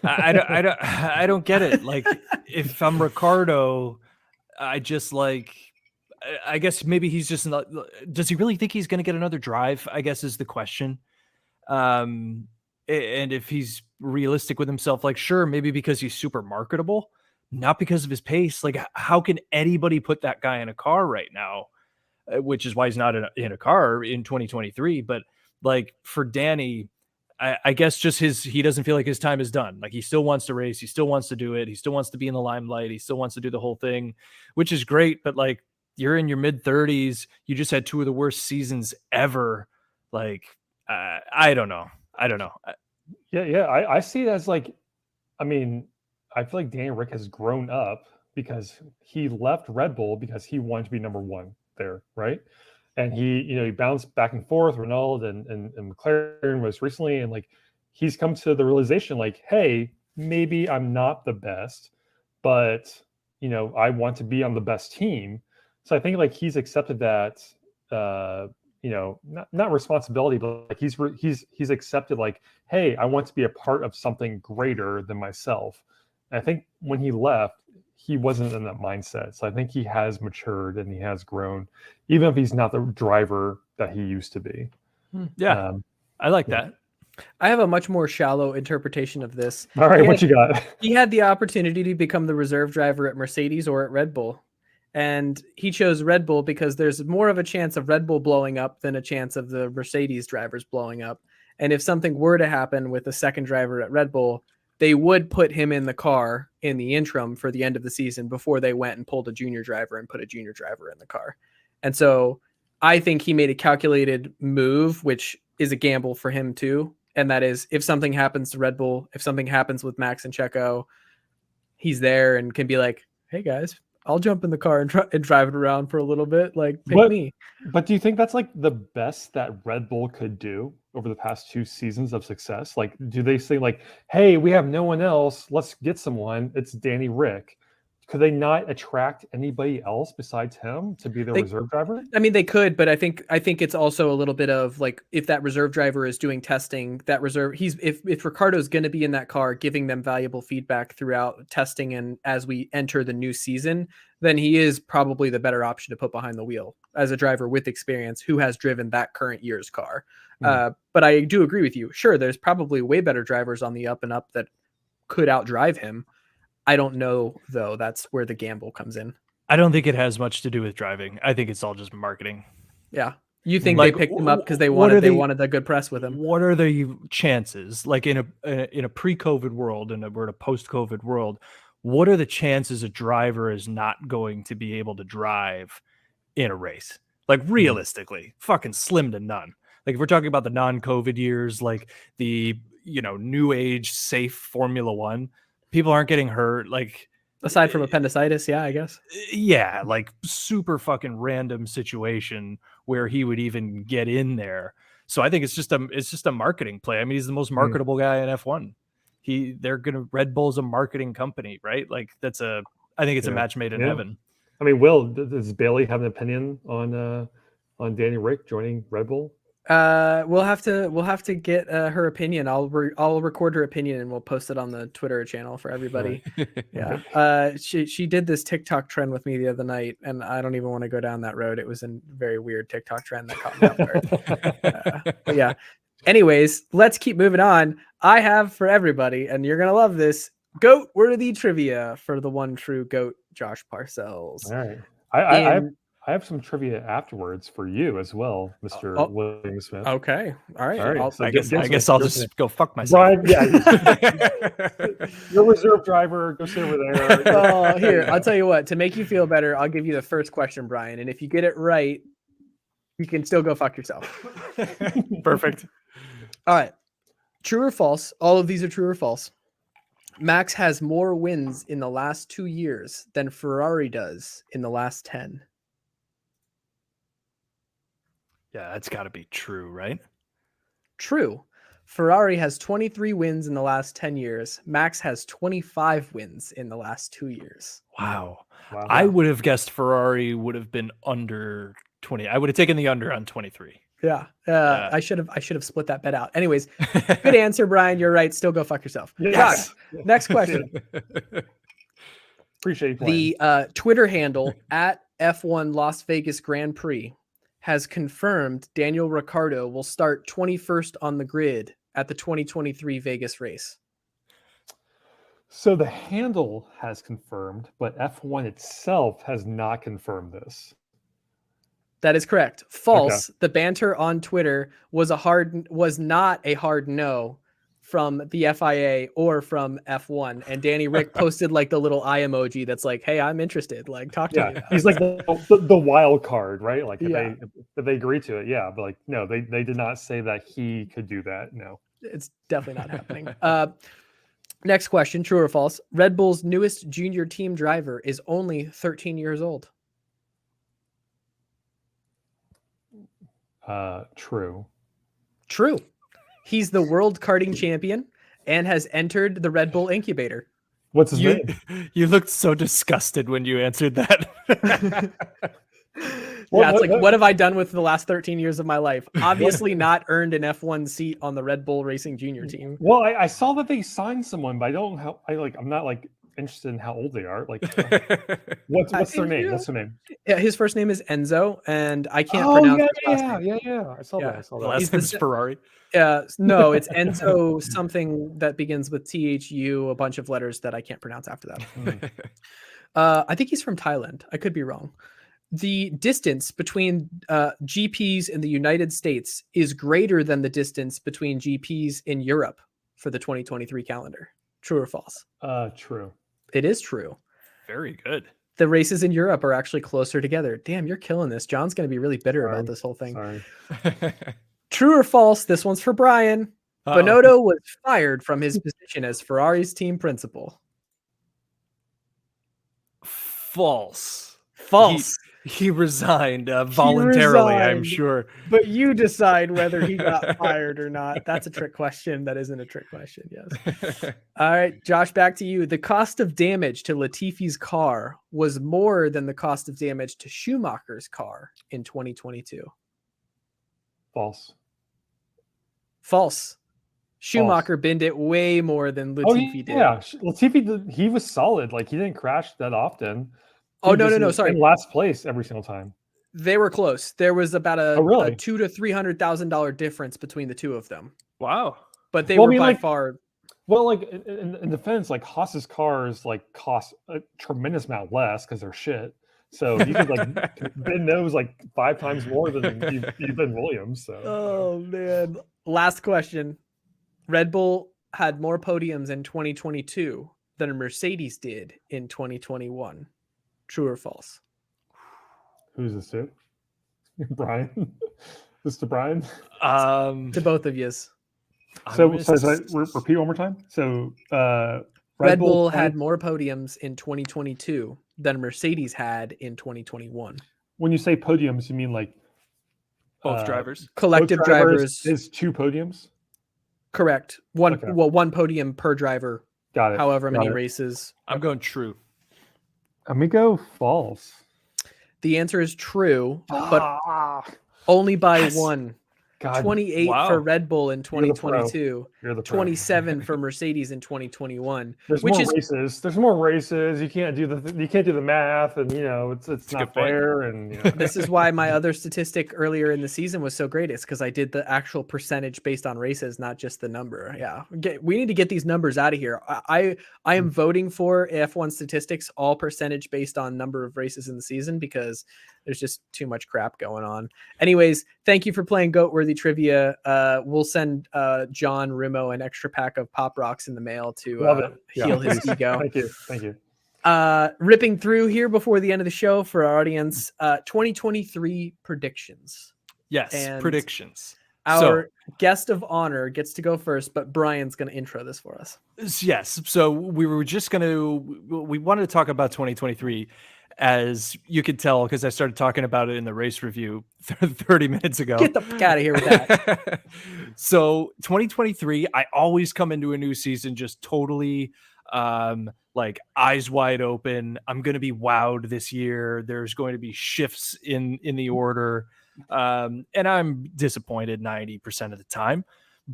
I don't get it. Like, if I'm Ricardo, I just like, I guess maybe he's just not. Does he really think he's going to get another drive? I guess is the question. And if he's realistic with himself, like, sure, maybe because he's super marketable, not because of his pace. Like, how can anybody put that guy in a car right now? Which is why he's not in a car in 2023. But like for Danny, I guess just he doesn't feel like his time is done. Like, he still wants to race. He still wants to do it. He still wants to be in the limelight. He still wants to do the whole thing, which is great. But like, you're in your mid 30s. You just had 2 of the worst seasons ever. Like, I don't know. Yeah. I see it as like, I mean, I feel like Danny Rick has grown up because he left Red Bull because he wanted to be number 1 there, right? And he bounced back and forth, Renault and McLaren most recently, and like he's come to the realization like, hey, maybe I'm not the best, but I want to be on the best team. So I think like he's accepted that. Not responsibility, but like he's accepted like, hey, I want to be a part of something greater than myself. And I think when he left, he wasn't in that mindset. So I think he has matured and he has grown, even if he's not the driver that he used to be. Yeah, I like that. I have a much more shallow interpretation of this. All right, what you got? He had the opportunity to become the reserve driver at Mercedes or at Red Bull. And he chose Red Bull because there's more of a chance of Red Bull blowing up than a chance of the Mercedes drivers blowing up. And if something were to happen with a second driver at Red Bull, they would put him in the car in the interim for the end of the season before they went and pulled a junior driver and put a junior driver in the car. And so I think he made a calculated move, which is a gamble for him too. And that is, if something happens to Red Bull, if something happens with Max and Checo, he's there and can be like, hey guys, I'll jump in the car and drive it around for a little bit. Like, pick me. But do you think that's like the best that Red Bull could do over the past 2 seasons of success? Like, do they say like, hey, we have no one else, let's get someone, it's Danny Rick? Could they not attract anybody else besides him to be the reserve driver? I mean, they could, but I think it's also a little bit of like, if that reserve driver is doing testing, that reserve, if Ricardo's going to be in that car, giving them valuable feedback throughout testing and as we enter the new season, then he is probably the better option to put behind the wheel as a driver with experience who has driven that current year's car. But I do agree with you. Sure, there's probably way better drivers on the up and up that could outdrive him. I don't know, though. That's where the gamble comes in. I don't think it has much to do with driving. I think it's all just marketing. Yeah. You think like, they picked him up because they wanted the good press with him? What are the chances? Like in a pre-COVID world and we're in a post-COVID world, what are the chances a driver is not going to be able to drive in a race? Like realistically, fucking slim to none. Like if we're talking about the non-COVID years, like the new age safe Formula One, people aren't getting hurt. Like aside from appendicitis, yeah, I guess. Yeah, like super fucking random situation where he would even get in there. So I think it's just a marketing play. I mean, he's the most marketable guy in F1. Red Bull's a marketing company, right? Like I think it's a match made in heaven. I mean, Will, does Bailey have an opinion on Danny Rick joining Red Bull? We'll have to get her opinion. I'll record her opinion and we'll post it on the Twitter channel for everybody. Yeah. She did this TikTok trend with me the other night, and I don't even want to go down that road. It was a very weird TikTok trend that caught me off guard. But yeah. Anyways, let's keep moving on. I have for everybody, and you're gonna love this, GOAT worthy trivia for the one true GOAT, Josh Parcells. All right. I have some trivia afterwards for you as well, Mr. William Smith. Okay. All right. All right. So I guess I'll just go fuck myself. Brian, your reserve driver, go sit over there. Well, here, I'll tell you what, to make you feel better, I'll give you the first question, Brian. And if you get it right, you can still go fuck yourself. Perfect. All right. True or false? All of these are true or false. Max has more wins in the last 2 years than Ferrari does in the last 10. Yeah, that's got to be true, right? True. Ferrari has 23 wins in the last 10 years. Max has 25 wins in the last 2 years. Wow. I would have guessed Ferrari would have been under 20. I would have taken the under on 23. Yeah. I should have split that bet out. Anyways, good answer, Brian. You're right. Still go fuck yourself. Yes. Josh, next question. Appreciate you the Twitter handle at F1 Las Vegas Grand Prix has confirmed Daniel Ricciardo will start 21st on the grid at the 2023 Vegas race. So the handle has confirmed, but F1 itself has not confirmed this. That is correct. False. Okay. The banter on Twitter was not a hard no from the FIA or from F1. And Danny Rick posted like the little eye emoji that's like, "Hey, I'm interested. Like, talk to me." He's like the wild card, right? Like if they agree to it, yeah. But like, no, they did not say that he could do that. No, it's definitely not happening. Next question: true or false? Red Bull's newest junior team driver is only 13 years old. True. True. He's the world karting champion and has entered the Red Bull incubator. What's his name? You looked so disgusted when you answered that. It's like, what have I done with the last 13 years of my life? Obviously not earned an F1 seat on the Red Bull Racing Junior team. Well, I saw that they signed someone, but I'm not like interested in how old they are. Like, what's their name? What's their name? Yeah, his first name is Enzo, and I can't pronounce his last name. Yeah. I saw that. The last name's Ferrari. No, it's Enzo something that begins with THU, a bunch of letters that I can't pronounce after that. I think he's from Thailand. I could be wrong. The distance between GPs in the United States is greater than the distance between GPs in Europe for the 2023 calendar. True or false? True. It is true. Very good. The races in Europe are actually closer together. Damn, you're killing this. John's going to be really bitter about this whole thing. Sorry. True or false? This one's for Brian. Bonotto was fired from his position as Ferrari's team principal. False. False. He resigned voluntarily, I'm sure. But you decide whether he got fired or not. That's a trick question. That isn't a trick question. Yes. All right, Josh, back to you. The cost of damage to Latifi's car was more than the cost of damage to Schumacher's car in 2022. False. False. Schumacher binned it way more than Latifi did. Yeah, Latifi, he was solid. Like, he didn't crash that often. No, sorry. In last place every single time. They were close. There was about a $200,000 to $300,000 difference between the two of them. Wow. But they were by far. Well, like in defense, like Haas's cars like cost a tremendous amount less because they're shit. So you could like bend those like 5 times more than you bend Williams. So. Oh man. Last question. Red Bull had more podiums in 2022 than Mercedes did in 2021. True or false? Who's this to? Brian? This to Brian? To both of you. So repeat one more time. So Red Bull had more podiums in 2022 than Mercedes had in 2021. When you say podiums, you mean like both drivers? Collective drivers is 2 podiums? Correct. One podium per driver. Got it. However many races. I'm going true. Let me go false. The answer is true, but only by one. God, 28 for Red Bull in 2022, You're the pro. 27 for Mercedes in 2021. There's more races. You can't do the math, and it's not fair. And this is why my other statistic earlier in the season was so great. It's because I did the actual percentage based on races, not just the number. Yeah, we need to get these numbers out of here. I am voting for F1 statistics, all percentage based on number of races in the season, because There's just too much crap going on. Anyways, thank you for playing Goat Worthy Trivia. We'll send John Rimo an extra pack of Pop Rocks in the mail to heal his ego. Thank you. Ripping through here before the end of the show for our audience, 2023 predictions. Yes, and predictions. Our guest of honor gets to go first, but Brian's going to intro this for us. Yes. So we wanted to talk about 2023, as you could tell, because I started talking about it in the race review 30 minutes ago. Get the fuck out of here with that. So 2023, I always come into a new season just totally like eyes wide open. I'm going to be wowed this year. There's going to be shifts in the order. And I'm disappointed 90% of the time,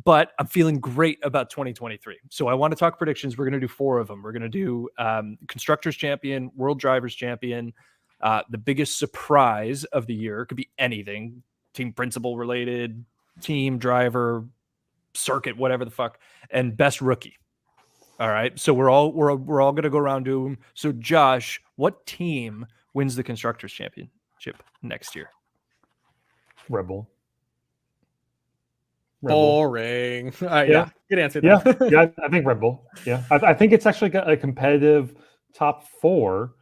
but I'm feeling great about 2023. So I want to talk predictions. We're going to do 4 of them. We're going to do Constructors Champion, World Drivers Champion, the biggest surprise of the year. It could be anything, team principal related, team, driver, circuit, whatever the fuck, and best rookie. All right. So we're all going to go around to them. So Josh, what team wins the Constructors Championship next year? Red Bull. Boring. Yeah, good answer. Yeah, I think Red Bull. Yeah, I think it's actually got a competitive top 4,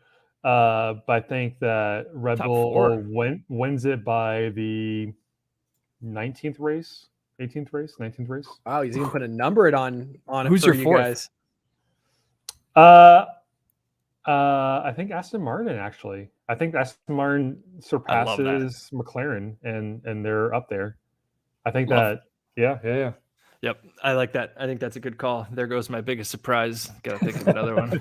but I think that Red Bull wins it by the 19th race, 18th race, 19th race. Wow, he's even put a number on Who's your fourth? Guys. I think Aston Martin, actually. I think Aston Martin surpasses McLaren, and they're up there. I think yeah. Yep, I like that. I think that's a good call. There goes my biggest surprise. Got to think of another one.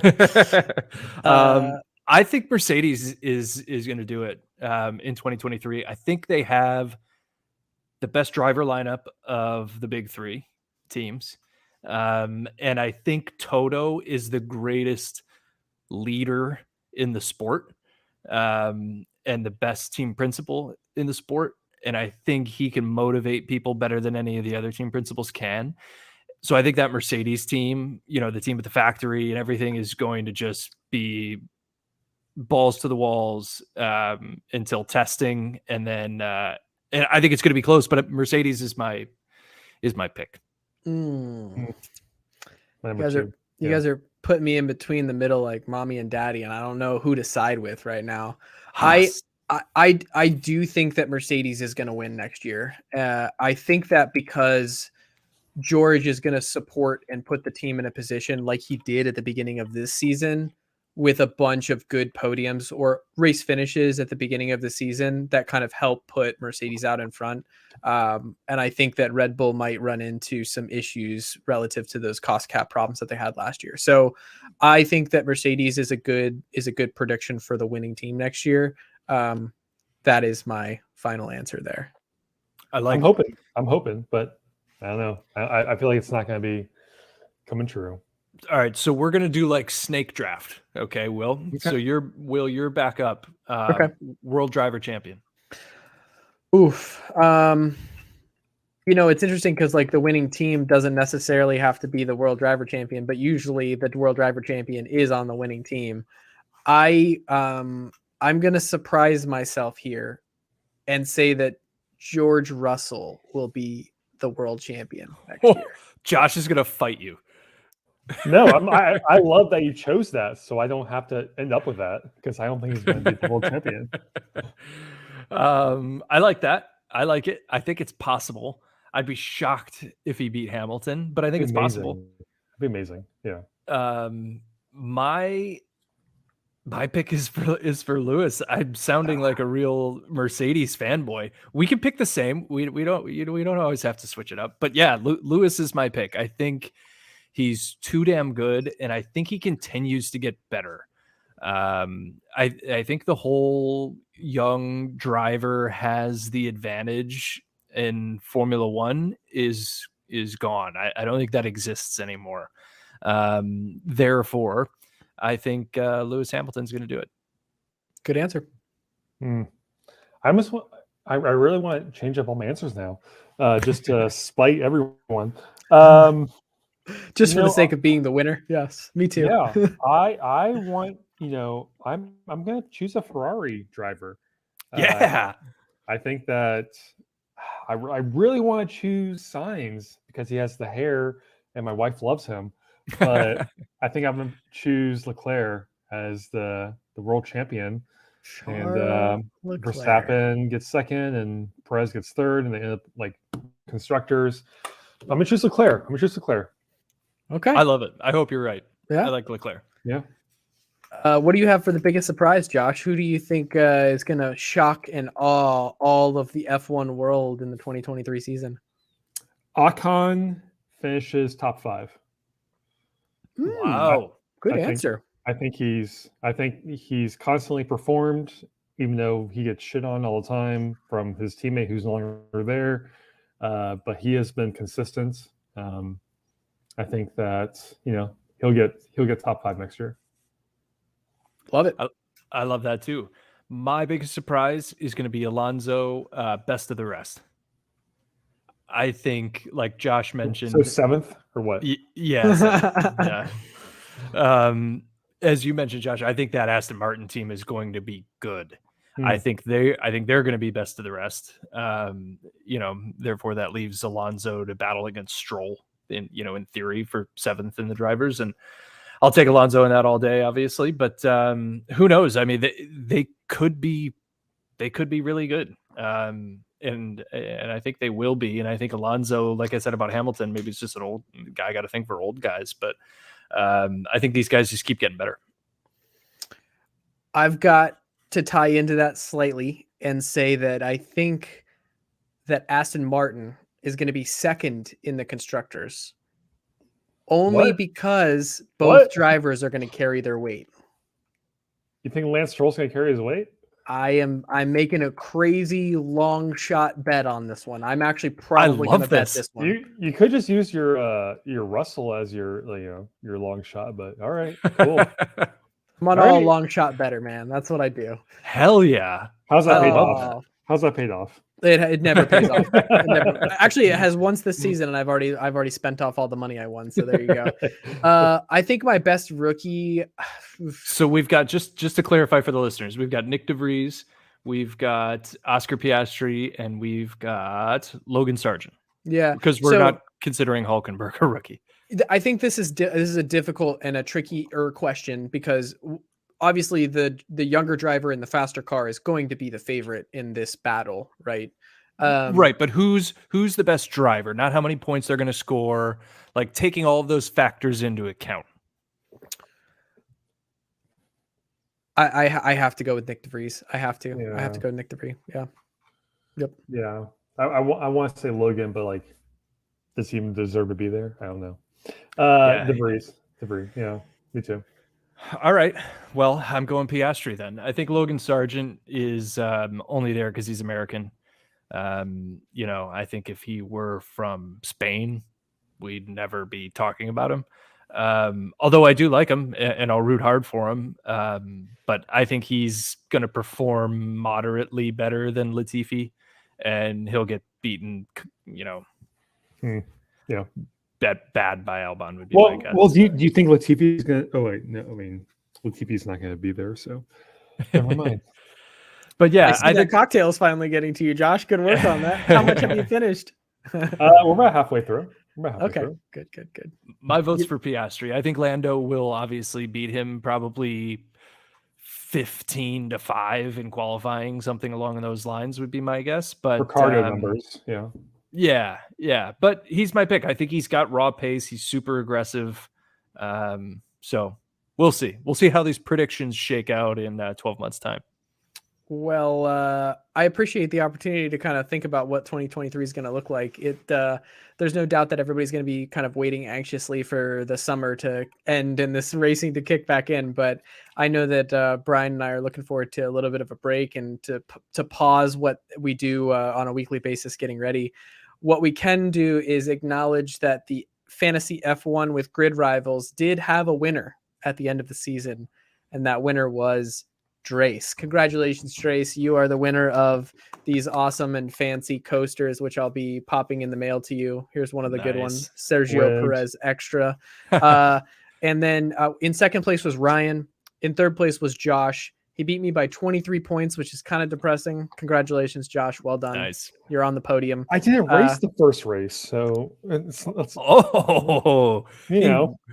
I think Mercedes is going to do it in 2023. I think they have the best driver lineup of the big 3 teams. And I think Toto is the greatest leader in the sport, and the best team principal in the sport. And I think he can motivate people better than any of the other team principals can. So I think that Mercedes team, the team at the factory and everything, is going to just be balls to the walls until testing. And then, and I think it's going to be close, but Mercedes is my pick. You guys are putting me in between the middle, like mommy and daddy, and I don't know who to side with right now. I do think that Mercedes is going to win next year. I think that because George is going to support and put the team in a position like he did at the beginning of this season, with a bunch of good podiums or race finishes at the beginning of the season that kind of help put Mercedes out in front. And I think that Red Bull might run into some issues relative to those cost cap problems that they had last year. So I think that Mercedes is a good prediction for the winning team next year. That is my final answer there. I'm hoping, but I don't know. I feel like it's not going to be coming true. All right, so we're gonna do like snake draft. Okay, Will. Okay. So you're back up. World Driver Champion. Oof. It's interesting because like the winning team doesn't necessarily have to be the World Driver Champion, but usually the World Driver Champion is on the winning team. I'm gonna surprise myself here and say that George Russell will be the world champion next year. Josh is gonna fight you. No, I love that you chose that, so I don't have to end up with that, because I don't think he's going to be the world champion. I like that. I like it. I think it's possible. I'd be shocked if he beat Hamilton, but I think it's possible. It'd be amazing. Yeah. My pick is for Lewis. I'm sounding like a real Mercedes fanboy. We can pick the same. We don't always have to switch it up. But yeah, Lewis is my pick. I think he's too damn good, and I think he continues to get better. I think the whole young driver has the advantage in Formula One is gone. I don't think that exists anymore. Therefore, I think Lewis Hamilton's going to do it. Good answer. I really want to change up all my answers now, just to spite everyone. Just for the sake of being the winner. Yes, me too. Yeah, I want, I'm going to choose a Ferrari driver. Yeah. I think that I really want to choose Sainz because he has the hair and my wife loves him. But I think I'm going to choose Leclerc as the world champion. And Verstappen gets second and Perez gets third, and they end up like constructors. I'm going to choose Leclerc. Okay. I love it. I hope you're right. Yeah. I like Leclerc. Yeah. What do you have for the biggest surprise, Josh? Who do you think is going to shock and awe all of the F1 world in the 2023 season? Ocon finishes top 5. Wow. Good answer. I think he's constantly performed, even though he gets shit on all the time from his teammate who's no longer there. But he has been consistent. I think that he'll get top 5 next year. Love it. I love that too. My biggest surprise is going to be Alonso, best of the rest. I think, like Josh mentioned, so 7th or what? Yeah. As you mentioned, Josh, I think that Aston Martin team is going to be good. I think they're going to be best of the rest. Therefore that leaves Alonso to battle against Stroll in theory for 7th in the drivers, and I'll take Alonso in that all day, obviously. But who knows? I mean, they could be really good. And I think they will be. And I think Alonso, like I said about Hamilton, maybe it's just an old guy. Got to think for old guys, but I think these guys just keep getting better. I've got to tie into that slightly and say that I think that Aston Martin is going to be 2nd in the constructors, only because both drivers are going to carry their weight. You think Lance Stroll's going to carry his weight? I'm making a crazy long shot bet on this one. I'm actually probably going to bet this one. You could just use your Russell as your long shot, but all right, cool. I'm on all long shot better, man. That's what I do. Hell yeah! How's that paid off? How's that paid off? It never pays off. Actually, it has once this season, and I've already spent off all the money I won. So there you go. I think my best rookie. So we've got just to clarify for the listeners, we've got Nick DeVries, we've got Oscar Piastri, and we've got Logan Sargent. Yeah, because we're not considering Hülkenberg a rookie. I think this is a difficult and a trickier question because obviously the younger driver in the faster car is going to be the favorite in this battle, right? Right, but who's the best driver? Not how many points they're going to score, like taking all of those factors into account. I have to go with Nick DeVries. I have to go with Nick DeVries. Yeah. Yep. Yeah. I want to say Logan, but like, does he even deserve to be there? I don't know. DeVries. Yeah, me too. All right. Well, I'm going Piastri then. I think Logan Sargent is only there because he's American. I think if he were from Spain, we'd never be talking about him. Although I do like him and I'll root hard for him. But I think he's going to perform moderately better than Latifi, and he'll get beaten, bad by Albon would be my guess. Well, do you think Latifi's going to... Oh, wait. No, I mean, Latifi's not going to be there, so never mind. But yeah, I think the cocktail's finally getting to you, Josh. Good work on that. How much have you finished? We're about halfway through. Good. My vote's for Piastri. I think Lando will obviously beat him probably 15-5 in qualifying, something along those lines would be my guess. But Ricardo numbers, yeah. But he's my pick. I think he's got raw pace. He's super aggressive. So we'll see. We'll see how these predictions shake out in 12 months' time. Well, I appreciate the opportunity to kind of think about what 2023 is going to look like. There's no doubt that everybody's going to be kind of waiting anxiously for the summer to end and this racing to kick back in. But I know that Brian and I are looking forward to a little bit of a break and to pause what we do on a weekly basis getting ready. What we can do is acknowledge that the Fantasy F1 with Grid Rivals did have a winner at the end of the season, and that winner was Drace. Congratulations, Drace. You are the winner of these awesome and fancy coasters, which I'll be popping in the mail to you. Here's one of the good ones, Sergio Perez Extra. And then in second place was Ryan. In third place was Josh. He beat me by 23 points, which is kind of depressing. Congratulations, Josh. Well done. Nice. You're on the podium. I didn't race the first race, so it's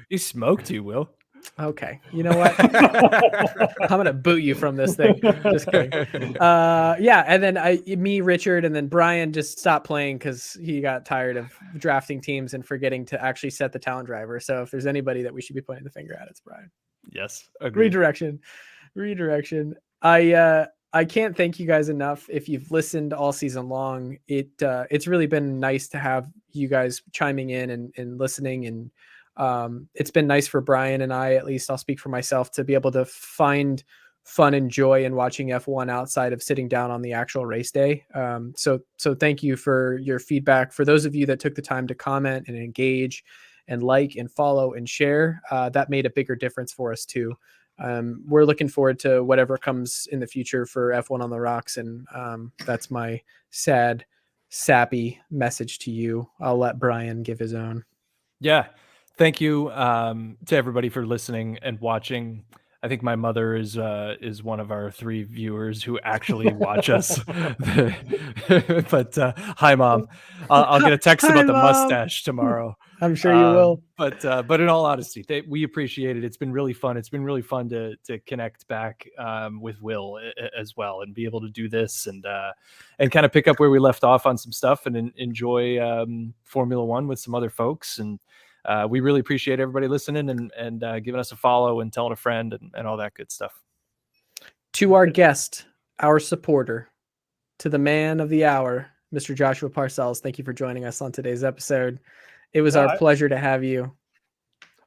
he smoked you, Will. Okay. You know what? I'm going to boot you from this thing. Just kidding. Yeah. And then me, Richard, and then Brian just stopped playing because he got tired of drafting teams and forgetting to actually set the talent driver. So if there's anybody that we should be pointing the finger at, it's Brian. Yes. Agreed. Redirection. I can't thank you guys enough. If you've listened all season long, it's really been nice to have you guys chiming in and listening. And it's been nice for Brian and I, at least I'll speak for myself, to be able to find fun and joy in watching F1 outside of sitting down on the actual race day. So thank you for your feedback. For those of you that took the time to comment and engage and like and follow and share, that made a bigger difference for us too. We're looking forward to whatever comes in the future for F1 on the Rocks. And that's my sad, sappy message to you. I'll let Brian give his own. Yeah. Thank you to everybody for listening and watching. I think my mother is one of our 3 viewers who actually watch us. But hi, Mom. I'll get a text about the mustache tomorrow. I'm sure you will. But in all honesty, we appreciate it. It's been really fun. It's been really fun to connect back with Will as well, and be able to do this and kind of pick up where we left off on some stuff and enjoy Formula One with some other folks. And we really appreciate everybody listening and giving us a follow and telling a friend and all that good stuff. To our guest, our supporter, to the man of the hour, Mr. Joshua Parsels, thank you for joining us on today's episode. It was our pleasure to have you.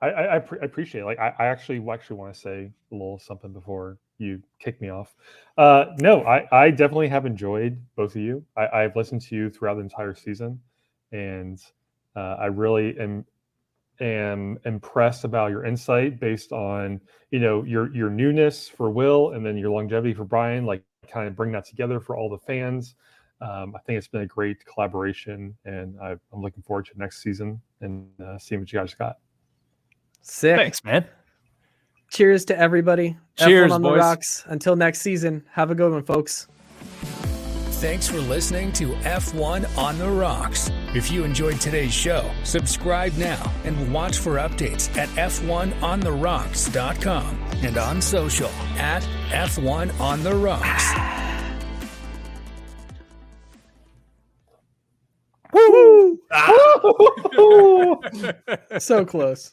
I appreciate it. Like I actually want to say a little something before you kick me off. No, I definitely have enjoyed both of you. I've listened to you throughout the entire season, and I really am impressed about your insight based on your newness for Will and then your longevity for Brian. Like, kind of bring that together for all the fans. I think it's been a great collaboration, and I'm looking forward to next season and seeing what you guys got. Sick. Thanks, man. Cheers to everybody. Cheers, F1 on boys. the Rocks. Until next season, have a good one, folks. Thanks for listening to F1 on the Rocks. If you enjoyed today's show, subscribe now and watch for updates at f1ontherocks.com and on social at F1 on the Rocks. Woo! So close.